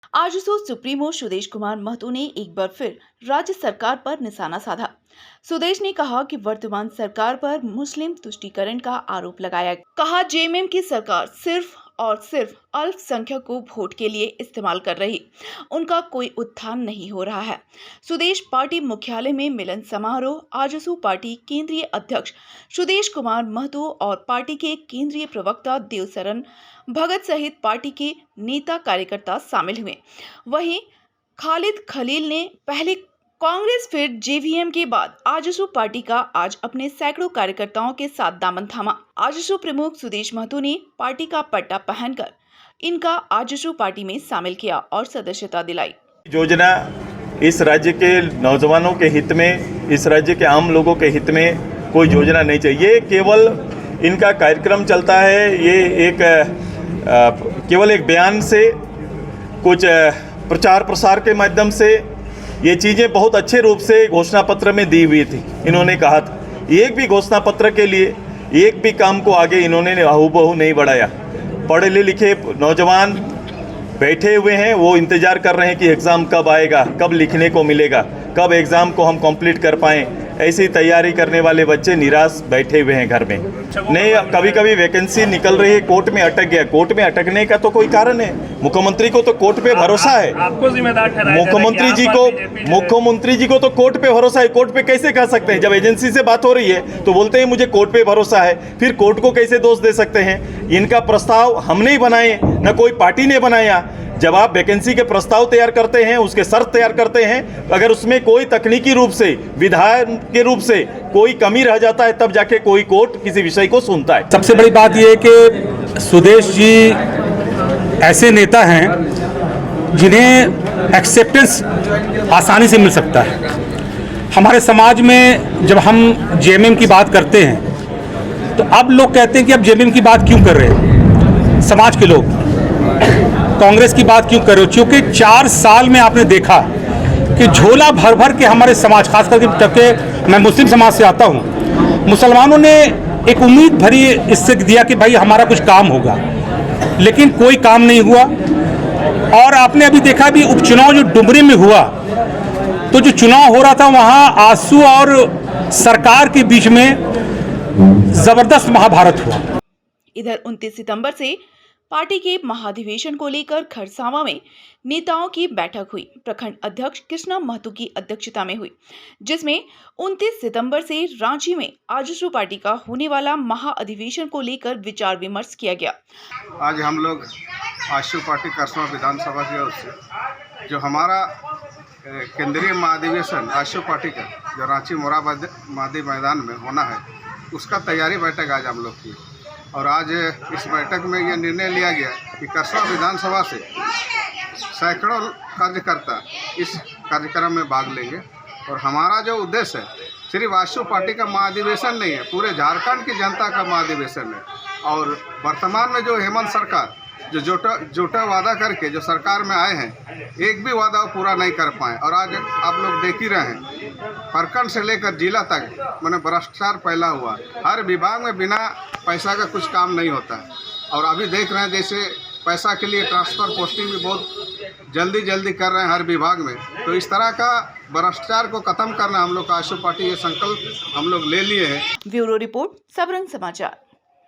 AJSU supremo Sudesh Kumar Mahato ने एक बार फिर राज्य सरकार पर निशाना साधा। सुदेश ने कहा कि वर्तमान सरकार पर मुस्लिम तुष्टीकरण का आरोप लगाया। कहा जेएमएम की सरकार सिर्फ और सिर्फ अल्पसंख्यक को वोट के लिए इस्तेमाल कर रही, उनका कोई उत्थान नहीं हो रहा है। सुदेश पार्टी मुख्यालय में मिलन समारोह आजसू पार्टी केंद्रीय अध्यक्ष सुदेश कुमार महतो और पार्टी के केंद्रीय प्रवक्ता देवशरण भगत सहित पार्टी के नेता कार्यकर्ता शामिल हुए। वहीं खालिद खलील ने पहले कांग्रेस फिर जेवीएम के बाद आजसू पार्टी का आज अपने सैकड़ों कार्यकर्ताओं के साथ दामन थामा। आजसू प्रमुख सुदेश महतो ने पार्टी का पट्टा पहनकर इनका आजसू पार्टी में शामिल किया और सदस्यता दिलाई। योजना इस राज्य के नौजवानों के हित में, इस राज्य के आम लोगों के हित में कोई योजना नहीं चाहिए। केवल इनका कार्यक्रम चलता है, ये केवल एक बयान से, कुछ प्रचार प्रसार के माध्यम से ये चीज़ें बहुत अच्छे रूप से घोषणा पत्र में दी हुई थी। इन्होंने कहा था एक भी घोषणा पत्र के लिए एक भी काम को आगे इन्होंने हूबहू नहीं बढ़ाया। पढ़े लिखे नौजवान बैठे हुए हैं, वो इंतज़ार कर रहे हैं कि एग्ज़ाम कब आएगा, कब लिखने को मिलेगा, कब एग्ज़ाम को हम कंप्लीट कर पाएँ। ऐसी तैयारी करने वाले बच्चे निराश बैठे हुए हैं घर में। नहीं, कभी कभी वैकेंसी निकल रही है, कोर्ट में अटक गया। कोर्ट में अटकने का तो कोई कारण है? मुख्यमंत्री को तो कोर्ट पे भरोसा है। आपको जिम्मेदार ठहराया मुख्यमंत्री जी को तो कोर्ट पे भरोसा है। कोर्ट पे कैसे कह सकते हैं? जब एजेंसी से बात हो रही है तो बोलते हैं मुझे कोर्ट पे भरोसा है, फिर कोर्ट को कैसे दोष दे सकते हैं? इनका प्रस्ताव हम नहीं बनाए, न कोई पार्टी ने बनाया। जब आप वैकेंसी के प्रस्ताव तैयार करते हैं, उसके शर्त तैयार करते हैं, अगर उसमें कोई तकनीकी रूप से, विधायक के रूप से कोई कमी रह जाता है, तब जाके कोई कोर्ट किसी विषय को सुनता है। सबसे बड़ी बात यह है कि सुदेश जी ऐसे नेता हैं जिन्हें एक्सेप्टेंस आसानी से मिल सकता है। हमारे समाज में जब हम जेएमएम की बात करते हैं तो अब लोग कहते हैं कि अब जेएमएम की बात क्यों कर रहे हैं, समाज के लोग कांग्रेस की बात क्यों कर रहे हो? क्योंकि 4 साल में आपने देखा कि झोला भर भर के हमारे समाज, खास करके मैं मुस्लिम समाज से आता हूँ, मुसलमानों ने एक उम्मीद भरी इससे दिया कि भाई हमारा कुछ काम होगा, लेकिन कोई काम नहीं हुआ। और आपने अभी देखा भी उपचुनाव जो डुमरी में हुआ, तो जो चुनाव हो रहा था वहाँ आजसू और सरकार के बीच में जबरदस्त महाभारत हुआ। इधर 29 सितंबर से पार्टी के महाधिवेशन को लेकर खरसावां में नेताओं की बैठक हुई। प्रखंड अध्यक्ष कृष्णा महतो की अध्यक्षता में हुई, जिसमें 29 सितंबर से रांची में आजसू पार्टी का होने वाला महाअधिवेशन को लेकर विचार विमर्श किया गया। आज हम लोग आजसू पार्टी खरसावां विधानसभा की ओर से जो हमारा केंद्रीय महाधिवेशन आजसू पार्टी का जो रांची मोरहाबादी मैदान में होना है, उसका तैयारी बैठक आज हम लोग की। और आज इस बैठक में यह निर्णय लिया गया कि खरसावां विधानसभा से सैकड़ों कार्यकर्ता इस कार्यक्रम में भाग लेंगे। और हमारा जो उद्देश्य है, सिर्फ आजसू पार्टी का महाधिवेशन नहीं है, पूरे झारखंड की जनता का महाधिवेशन है। और वर्तमान में जो हेमंत सरकार जो झूठा वादा करके जो सरकार में आए हैं, एक भी वादा पूरा नहीं कर पाए। और आज आप लोग देख ही रहे हैं, प्रखंड से लेकर जिला तक मैंने भ्रष्टाचार फैला हुआ। हर विभाग में बिना पैसा का कुछ काम नहीं होता है। और अभी देख रहे हैं जैसे पैसा के लिए ट्रांसफ़र पोस्टिंग भी बहुत जल्दी कर रहे हैं हर विभाग में। तो इस तरह का भ्रष्टाचार को खत्म करना हम लोग का आजसू पार्टी ये संकल्प हम लोग ले लिए हैं। ब्यूरो रिपोर्ट, सबरंग समाचार।